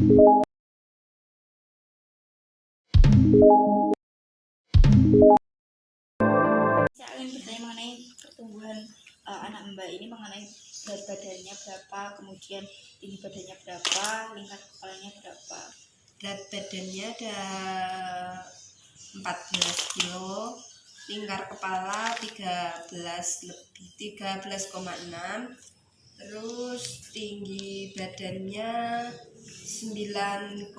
Saya ingin bertanya mengenai pertumbuhan anak Mbak ini, mengenai berat badannya berapa, kemudian tinggi badannya berapa, lingkar kepalanya berapa. Berat badannya ada 14 kilo, lingkar kepala 13,6, terus tinggi badannya 9,7.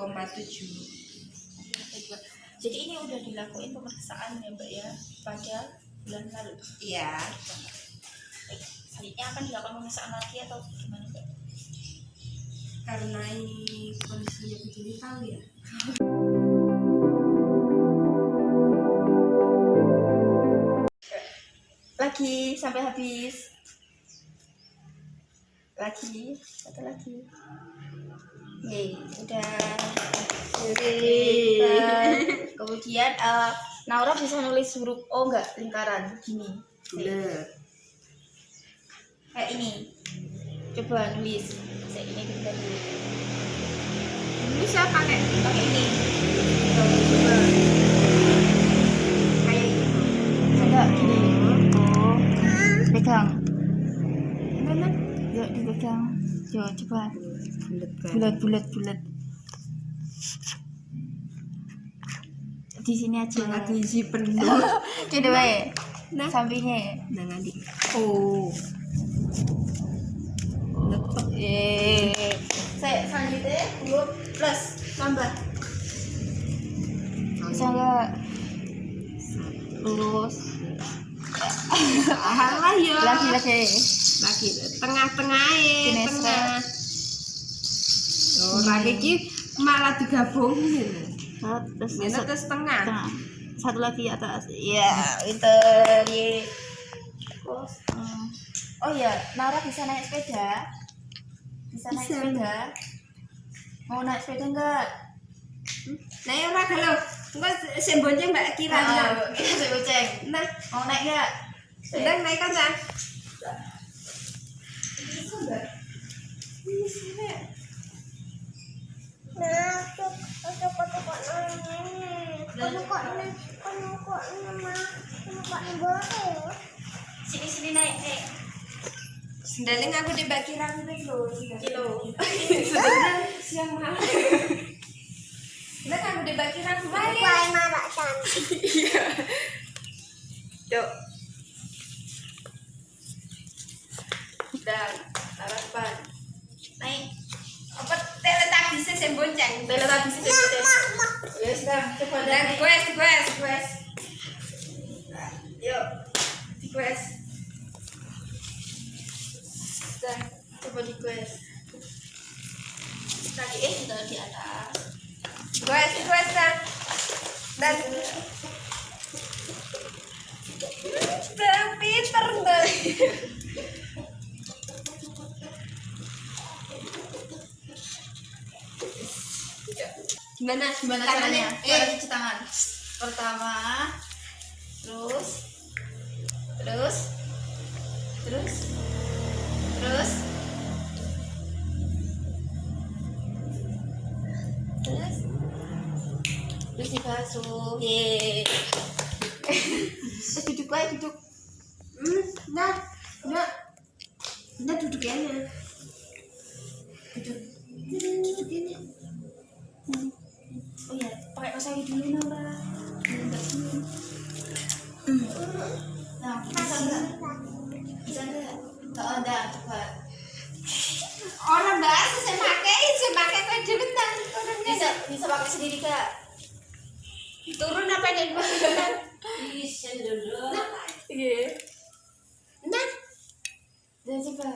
Jadi ini udah dilakuin pemeriksaan ya Mbak ya pada bulan lalu. Iya. Selanjutnya akan dilakukan pemeriksaan lagi atau gimana Mbak? Karena ini kondisinya begini tahu ya. Lagi sampai habis. Lagi satu lagi. Yeay, udah. Kemudian Naura bisa nulis huruf O enggak lingkaran gini. Bener. Kayak ini. Coba nulis. Kayak ini kita dulu. Bisa pakai ini. coba. Kayak ini. Ada gini. Oh. Pegang. Mana? Yuk dipegang. Yuk coba. Bulat. Di sini aja. Lagi isi penuh. Coba ya. Nah, sampingnya. nah nanti. Oh. Saya selanjutnya huruf plus tambah. Bisa nggak? Lurus. Alah ya. Lagi. Tengah-tengah Gini, tengah. Oh, lagi ki malah digabungin. Terus tengah. Satu lagi atas. Iya, itu ye. Oh iya, Nara bisa naik sepeda? Bisa naik sepeda? Mau naik sepeda enggak? Nah, ya ora kalau enggak sembonya Mbak Kira. Kita saya bonceng. Nah, Mau naik enggak? sedang naik aja. Bisa enggak? Bisa. Nah, kok Sini naik. Sendalnya aku di Mbak Kira kilo. Siang malam. Nah, kamu di Mbak Kira balik. Iya. Yuk. Dan harapan naik. Apa teletabisnya saya bonceng? Teletabis itu. Ya sudah, coba Dan naik. quest. Yuk, di quest. Dan coba di quest. Tadi kita di atas. Quest kan. Dan Peter dan gimana Caranya? tangannya? Cara cuci tangan. Pertama, terus. Terus dibasuh. Yeay. Terus duduk. Nah, duduk ini. Duduk ini. Oh iya, pakai kaos kaki dulu Nora. Enggak sini. Nah, bisa enggak? Oh, enggak, coba. Orang bahasa saya pakai baju bentar. Bisa pakai sendiri Kak. Turun apa nih? Bentar. Bisa dulu. Iya. Nah, Dan coba.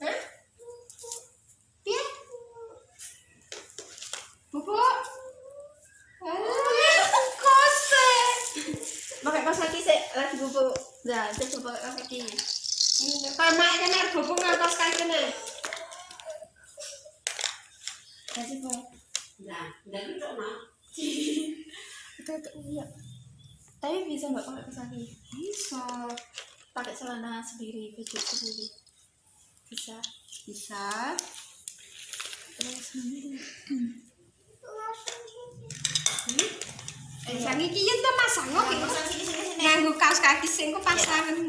hah? Iya. Bobo. Kose. Pakai kaos kaki sih lagi bubuk. Nah, coba pakai kaos kaki. Karena ini bobo ngatas kaki nih. Nah, coba. Nah, udah duduk nah. Itu iya. Tapi bisa nggak pakai kaos kaki? Bisa. Pakai celana sendiri, baju sendiri. bisa. Terus Sang iki yen to masang kok iki. Nganggo kaos kaki sing kok pasangan.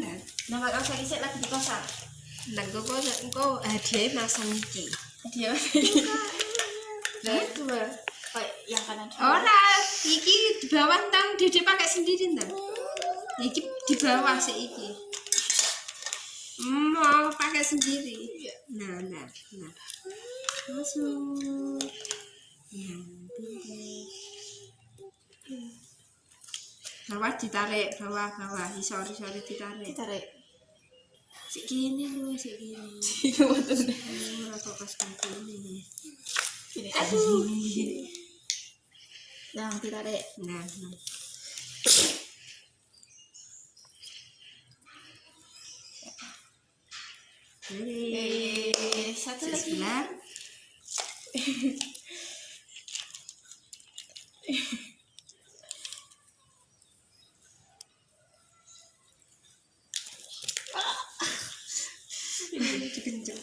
nah kalau saya kisah lagi dipasang. Nang kok hadiah masang iki. Dia. Nah itu kayak yang kanan. Ora, iki di bawah tang Dede pakai sendiri nang. Iki di bawah sih iki. Mau pakai sendiri. Nah. Masuk. Nah, bawah ditarik, bawah, sorry ditarik. Sik gini lho, sik gini. Ora kok pas gini. Ini aduh. Nah, ditarik. Nah. Satu lagi. Sebelah.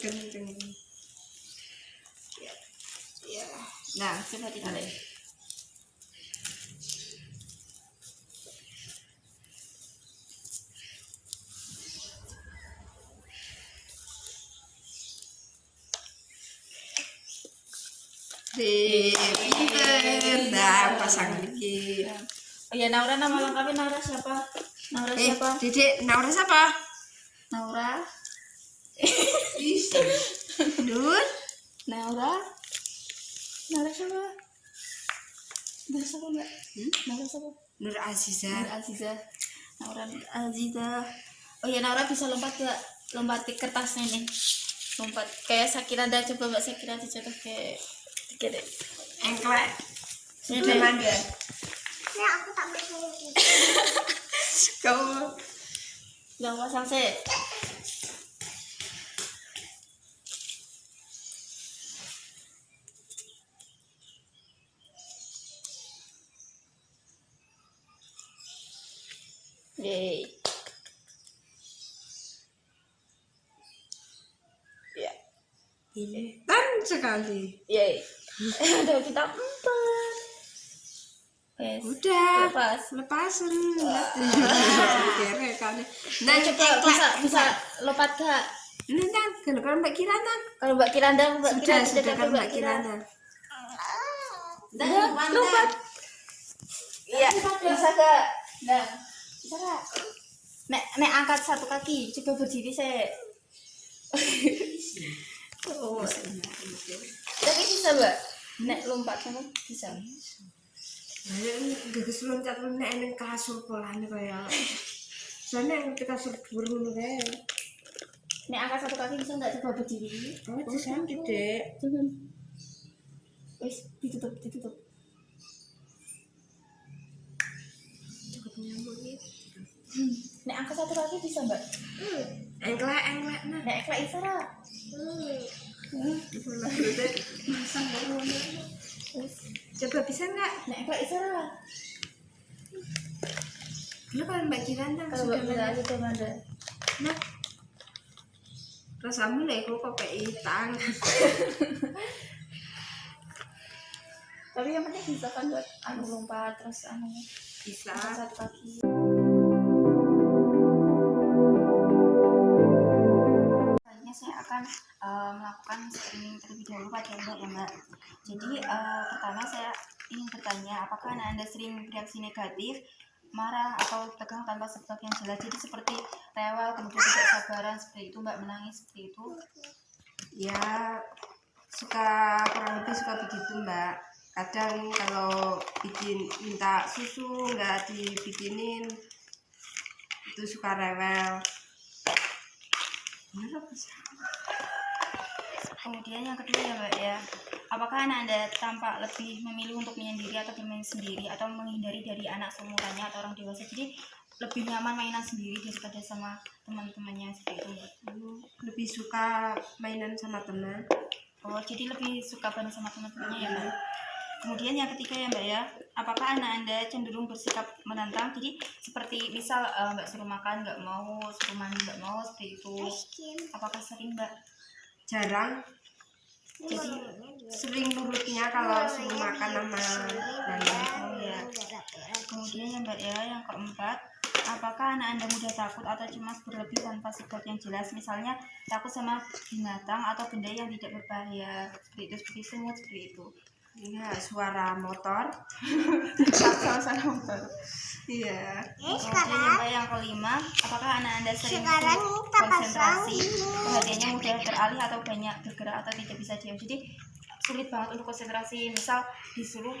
Kenceng. Ya. Nah, coba ditarik. Pinter. Nah, pasang iki. Oh ya, Naura nama lengkapnya Naura siapa? Naura siapa? Dedek, Naura siapa? Naura. Nur. Naura. Naura siapa? Naura siapa Mbak? Naura siapa? Nur Aziza. Naura Aziza. Naura Aziza. Oh ya, Naura bisa lompat ke kertasnya nih. Lompat kayak Sakiranda, coba Mbak Sakiranda contoh kayak deh. Engklek. Ini Mangga. Nah, aku tak bisa lagi. Kamu Yang pasang sih. Yeay. Ya. ini tan sekali. Yeay. Udah kita 4. Yes. Udah. Lepas. Lepasin. Kere kan. Nah, coba bisa lompat gak? Ini tan, kalau Mbak Kirana. Kalau Mbak Kiranda, Sudah kan Mbak Kirana. Dah, lompat. Iya, bisa gak? Nah, bisa gak? Nek angkat satu kaki, coba berdiri saya. Oh. Tapi bisa Mbak? Nek lompat sama bisa. Geges loncat nek ning kasur polane kaya. Soalnya yang kasur dhuwur ngono kae. Nek angkat satu kaki bisa enggak, coba berdiri? Oh, sakit, Dek. Jangan. Wis, ditutup. Cukup nyamuk iki. Nek angkat satu kaki bisa Mbak? Engklek nah. Nek ekla isara. Masang ngono. Coba bisa enggak? Nek ekla isara. Dulu kalau Mbak Kirana Kalau Mbak Kiranda sudah ada. Nah. Rasamu nek kok kayak tangan. Tapi yang penting bisa kan buat lompat terus Bisa. angkat satu kaki. Selanjutnya saya akan melakukan screening terlebih dahulu pada Mbak ya Mbak. Jadi pertama saya ingin bertanya, apakah Anda sering bereaksi negatif, marah atau tegang tanpa sebab yang jelas? Jadi seperti rewel, kemudian tidak sabaran seperti itu Mbak, menangis seperti itu? Ya suka kurang lebih suka begitu Mbak. Kadang kalau minta susu nggak dibikinin itu suka rewel. Kemudian yang kedua ya Mbak ya, apakah Anda tampak lebih memilih untuk menyendiri atau bermain sendiri, atau menghindari dari anak seumurannya atau orang dewasa? Jadi lebih nyaman mainan sendiri daripada sama teman-temannya seperti itu? Lebih suka mainan sama teman. Oh, jadi lebih suka bareng sama teman-temannya ya Mbak. Kemudian yang ketiga ya Mbak ya, apakah anak Anda cenderung bersikap menantang? Jadi seperti misal Mbak suruh makan nggak mau, suruh mandi nggak mau, seperti itu. Apakah sering Mbak? jarang, jadi sering nurutnya kalau suruh makan sama Nanda. Oh ya. Kemudian ya Mbak ya, yang keempat, apakah anak Anda mudah takut atau cemas berlebih tanpa sebab yang jelas? Misalnya takut sama binatang atau benda yang tidak berbahaya, seperti semut, seperti itu. Iya, suara motor. Suara motor. Iya. Kemudian yang Mbak yang kelima, apakah anak Anda sering Sekarang sulit kita konsentrasi, pasang. perhatiannya mudah teralih atau banyak bergerak atau tidak bisa diam? Jadi sulit banget untuk konsentrasi. Misal disuruh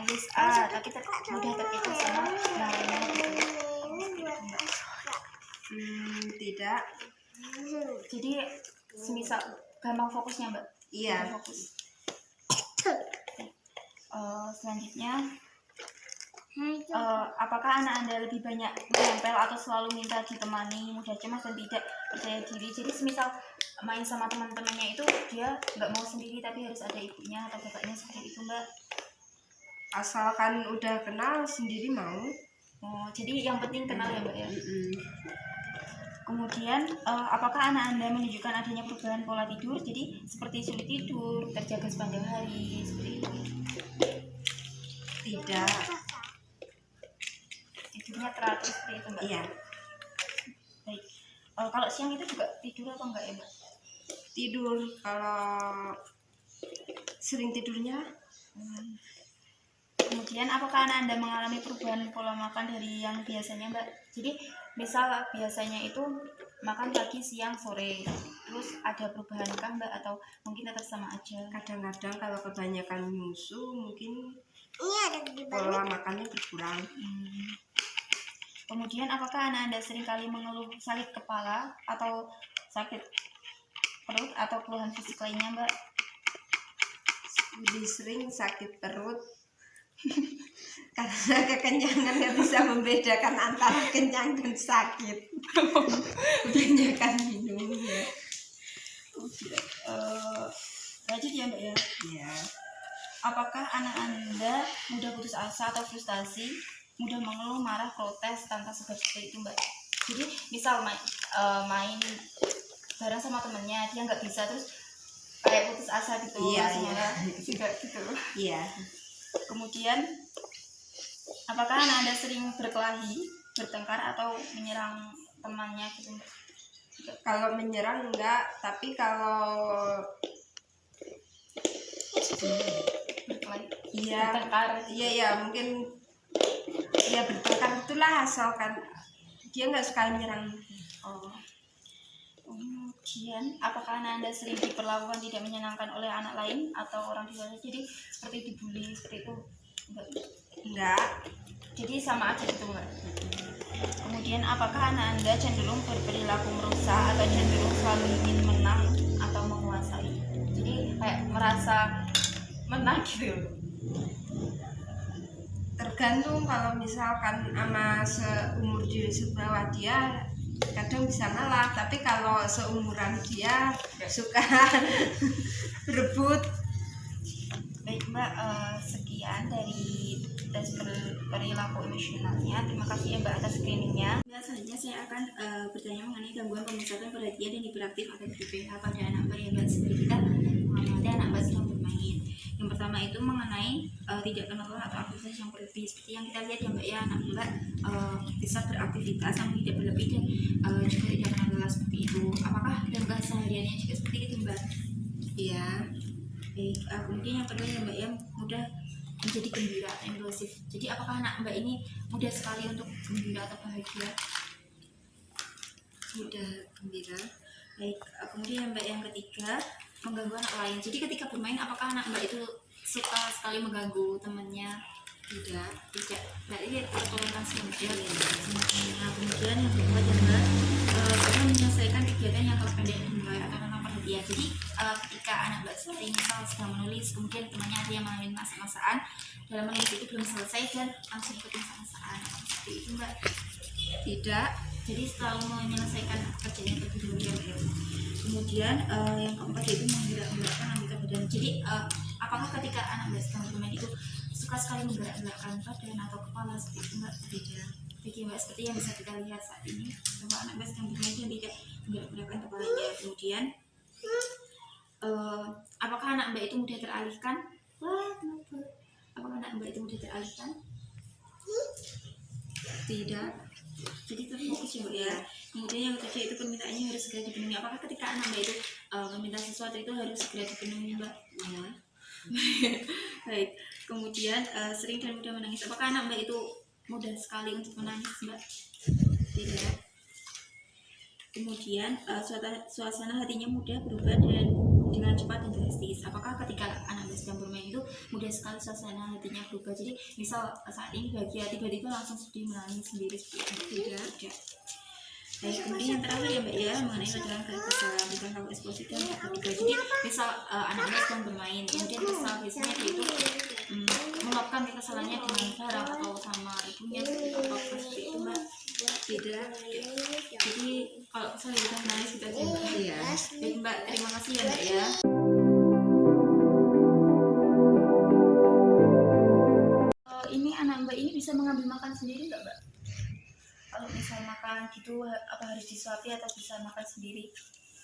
nulis A, tapi mudah terpikir sama yang lainnya gitu. Tidak. Jadi semisal gampang fokusnya Mbak. Iya. Gampang fokus. Selanjutnya, apakah anak Anda lebih banyak menempel atau selalu minta ditemani, mudah cemas dan tidak percaya diri? Jadi semisal main sama teman-temannya itu dia nggak mau sendiri tapi harus ada ibunya atau bapaknya, seperti itu Mbak. Asalkan udah kenal sendiri mau. Oh, jadi yang penting kenal ya Mbak ya. Kemudian apakah anak Anda menunjukkan adanya perubahan pola tidur? Jadi seperti sulit tidur, terjaga sepanjang hari, seperti itu. Tidak. Tidurnya teratur seperti itu Mbak. Iya. Baik. Kalau siang itu juga tidur atau enggak ya Mbak? Tidur, kalau sering tidurnya. Kemudian apakah anak Anda mengalami perubahan pola makan dari yang biasanya Mbak? Jadi misal biasanya itu makan pagi, siang, sore, terus ada perubahankah Mbak atau mungkin tetap sama aja? Kadang-kadang kalau kebanyakan nyusu mungkin Ini ada di bawah. pola makannya berkurang. Kemudian apakah anak Anda seringkali mengeluh sakit kepala atau sakit perut atau keluhan fisik lainnya Mbak? Lebih sering sakit perut karena kekenyangan nggak bisa membedakan antara kenyang dan sakit. Kebanyakan minum ya. Lanjut ya Mbak ya. Iya. Apakah anak Anda mudah putus asa atau frustasi, mudah mengeluh, marah, protes tanpa sebab, seperti itu Mbak? Jadi misal main bareng sama temennya dia nggak bisa terus kayak putus asa gitu. Iya, langsung iya. marah, juga gitu. Iya. Kemudian apakah anak Anda sering berkelahi, bertengkar atau menyerang temannya gitu Mbak? Kalau menyerang enggak, tapi kalau Berkelahi, iya, bertengkar. iya mungkin ya bertengkar itulah, asalkan dia nggak suka menyerang. Oh. Kemudian apakah anak Anda sering diperlakukan tidak menyenangkan oleh anak lain atau orang dewasa? Jadi seperti dibully, seperti itu Enggak. jadi sama aja gitu Mbak. Kemudian apakah anak Anda cenderung berperilaku merusak atau cenderung selalu ingin menang atau menguasai? Jadi kayak merasa menang gitu. Tergantung, kalau misalkan sama seumur dia sebawah dia kadang bisa ngalah, tapi kalau seumuran dia suka berebut. Baik Mbak, sekian dari tes perilaku emosionalnya. Terima kasih ya Mbak atas screeningnya. Selanjutnya saya akan bertanya mengenai gangguan pemusatan perhatian dan hiperaktif atau GPH pada anak Mbak ya Mbak, seperti kita mengamati anak Mbak sedang bermain. Yang pertama itu mengenai tidak kenal lelah atau aktivitas yang berlebih. Seperti yang kita lihat ya Mbak ya, anak Mbak bisa beraktivitas namun tidak berlebih dan juga tidak kenal lelah seperti itu. Apakah dalam kesehariannya juga seperti itu Mbak? Iya. Baik, kemudian yang kedua ya Mbak ya, mudah menjadi gembira atau impulsif. Jadi apakah anak Mbak ini mudah sekali untuk gembira atau bahagia? Mudah gembira. Baik, kemudian Mbak yang ketiga, mengganggu anak lain. Jadi ketika bermain apakah anak Mbak itu suka sekali mengganggu temannya? Tidak. Berarti toleransi mudah ya. Nah, kemudian yang kedua ya Mbak, bisa menyelesaikan kegiatan yang kalau pendek dimulai atau tanpa perhatian. Jadi ketika anak Mbak seperti misal sedang menulis, kemudian temannya ada yang mengalami masak-masakan, dalam menulis itu belum selesai dan langsung ikut masak-masakan, seperti itu Mbak? Tidak. Jadi selalu menyelesaikan pekerjaannya terlebih dahulu ya Mbak. Kemudian yang keempat yaitu menggerak-gerakkan anggota badan. Jadi apakah ketika anak Mbak sedang bermain itu suka sekali menggerak-gerakkan badan atau kepala, seperti itu Mbak? Tidak. Jadi Mbak, seperti yang bisa kita lihat saat ini bahwa anak Mbak sedang bermain dan tidak menggerak-gerakkan kepalanya. Kemudian apakah anak Mbak itu mudah teralihkan? Wah, kenapa? Apakah anak Mbak itu mudah teralihkan? Tidak. Jadi terfokus ya Mbak ya. Kemudian yang ketiga itu permintaannya harus segera dipenuhi. Apakah ketika anak Mbak itu meminta sesuatu itu harus segera dipenuhi Mbak? Ya. Baik. Kemudian sering dan mudah menangis. Apakah anak Mbak itu mudah sekali untuk menangis Mbak? Tidak. Kemudian suasana hatinya mudah berubah dan dengan cepat dan drastis. Apakah ketika anak sedang bermain itu mudah sekali suasana hatinya berubah? Jadi misal saat ini bahagia tiba-tiba langsung sedih menangis sendiri seperti itu? Tidak. Baik, kemudian yang terakhir ya Mbak ya mengenai pelajaran kesal bukan kalau eksplosif dan ketiga. Jadi misal anak sedang bermain kemudian kesal, biasanya dia itu meluapkan kekesalannya dengan barang atau sama ibunya seperti itu Mbak. Tidak. Jadi kalau kesal kita menangis kita juga ya. Baik Mbak, terima kasih ya Mbak ya. Ini anak Mbak ini bisa mengambil makan sendiri nggak Mbak? Kalau misal makan gitu apa harus disuapi atau bisa makan sendiri?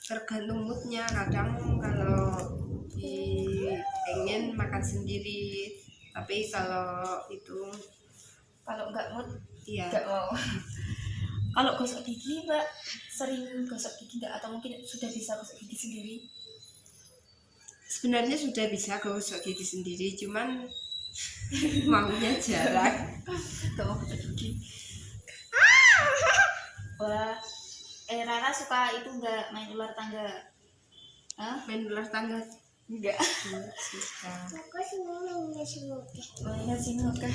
Tergantung moodnya, kadang kalau pengen makan sendiri, tapi kalau itu Kalau nggak mood iya. nggak mau. Kalau gosok gigi Mbak sering gosok gigi nggak atau mungkin sudah bisa gosok gigi sendiri? Sebenarnya sudah bisa gosok gigi sendiri, cuman maunya jarang. Nggak mau gosok gigi. Wah, Rara suka itu nggak main ular tangga? Hah? Main ular tangga Enggak. suka. Aku semuanya semuanya. Mainan sinuka.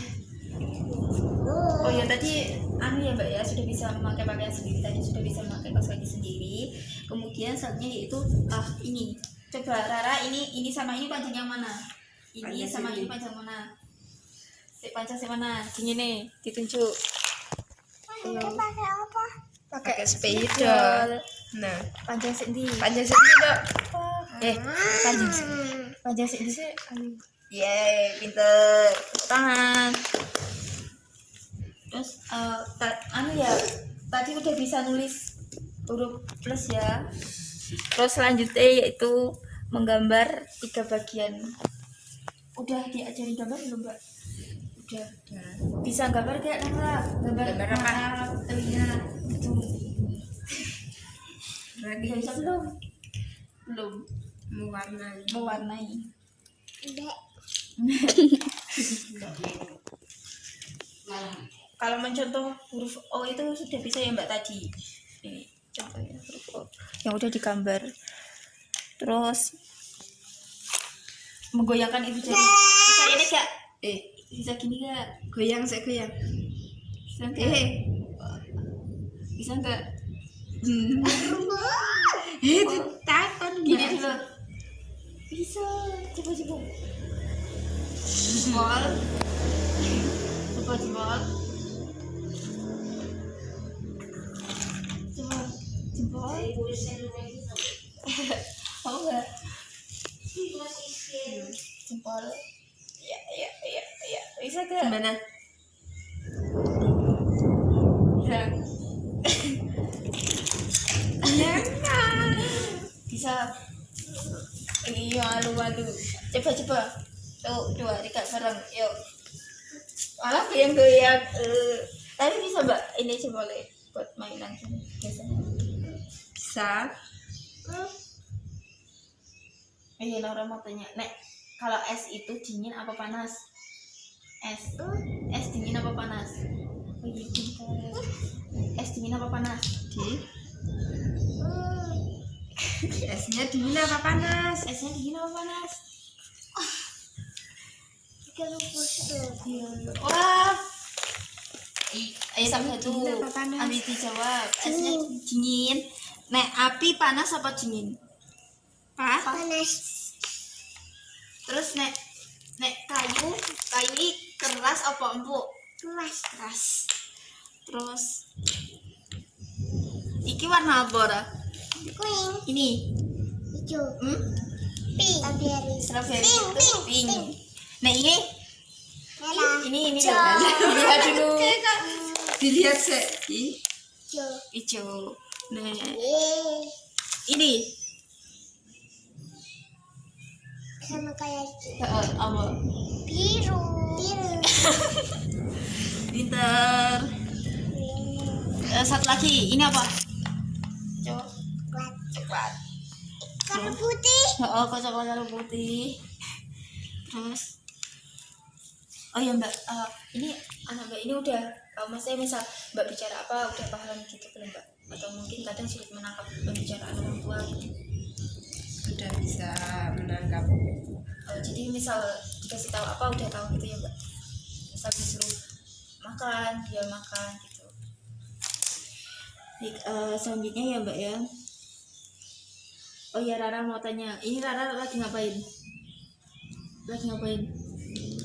Oh ya tadi ya Mbak ya sudah bisa memakai pakaian sendiri, tadi sudah bisa memakai kaos kaki sendiri. Kemudian saatnya yaitu ini. Coba Rara ini sama ini panjang yang mana? Ini Panjang sama sini. ini panjang mana? Panjang mana? Gini nih, ditunjuk. Ini pakai apa? Pakai sepeda. Nah, Panjang sini. panjang sini dok. Panjang sini. Panjang sini sih. Yeay, pinter. Tepuk tangan. Terus ya tadi udah bisa nulis huruf plus ya. Terus selanjutnya yaitu menggambar 3 bagian. Udah diajarin gambar belum Mbak? Udah. Bisa gambar kayak Nara? Gambar apa? Telinga itu. Berarti Bisa belum? Belum. Mewarnai. Dek. Kalau mencontoh huruf O itu sudah bisa ya Mbak tadi. Ini contohnya huruf O yang udah digambar. Terus menggoyangkan itu jadi bisa ini gak? Bisa gini gak? goyang saya goyang. Bisa gak? Bisa gak? Takon Gini dulu. Bisa. Coba. Jempol. Coba jempol. Coba jempol. Mau nggak? Jempol. Ya. Bisa gak? Gimana? Ya. Bisa. Ini malu. Coba. Tuh, 2, 3 bareng. Yuk. Malah goyang-goyang. Tapi bisa Mbak, ini coba buat mainan biasanya. Bisa. Iya, Laura mau tanya, Nek, kalau es itu dingin apa panas? Es dingin apa panas? Oh iya, pintar. Es dingin apa panas? Esnya dingin apa panas? Esnya dingin apa panas? Kalau busuk. Wah. Ayo satu. Dingin apa panas? Ambil dijawab. Esnya dingin. Nek, api panas apa dingin? Panas. Terus nek kayu ini keras apa empuk? Keras. Terus iki warna apa ora? Kuning. Ini Hijau. Pink. strawberry itu pink. Nah ini Merah. ini Hijau. lihat dulu. Dilihat sih. Hijau. Hijau. Nah Yeay. ini sama kayak Apa? biru. Biru. Pinter. Satu lagi, ini apa? Coklat. Coklat. Warna putih. Oh, kok coklat warna putih. Terus, oh ya Mbak, ini anak Mbak ini udah, maksudnya misal Mbak bicara apa udah paham gitu belum Mbak? Atau mungkin kadang sulit menangkap pembicaraan orang tua gitu. Sudah bisa menangkap. Jadi misal dikasih tahu apa udah tahu gitu ya Mbak? Misal disuruh makan, dia makan gitu. Baik, selanjutnya ya Mbak ya. Oh ya Rara mau tanya, ini Rara lagi ngapain? Lagi ngapain?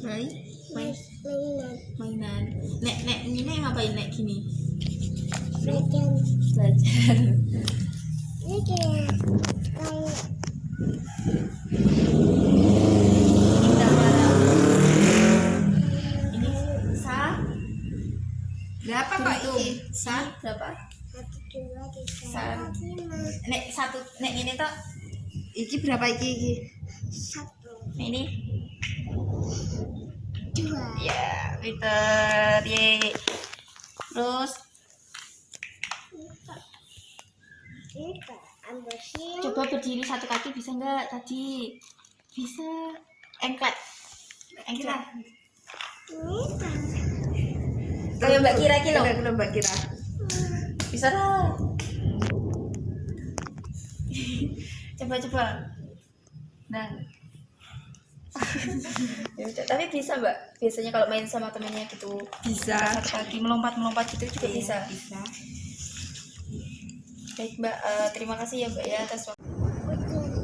Main. Main. Mainan. Mainan. Nek ini ngapain nek gini? Belajar. Belajar. Ini kayak kayak Kita Rara. Ini sa Berapa Pak Hitung. iki? berapa? 1, 2, 3, Sa- 4, 5. Nek satu nek ini toh Iki berapa iki? 1, nek ini 2. ya pinter ye. Terus Ini Pak, ambil sini. coba berdiri satu kaki bisa nggak tadi? Bisa. Engklek. Ini Pak. Kayak Mbak Kira gitu. Kira Mbak Kira. Bisa lah. Coba. Nah. Ya udah, tapi bisa Mbak. Biasanya kalau main sama temennya gitu. Bisa. Satu kaki melompat gitu juga bisa. Bisa. Baik Mbak, terima kasih ya Mbak ya atas waktu.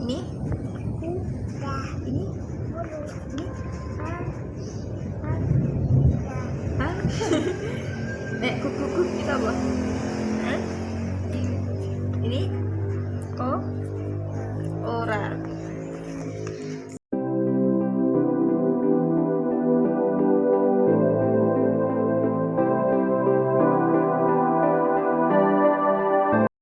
Ini Udah. ini Udah. Nek kuku kita apa?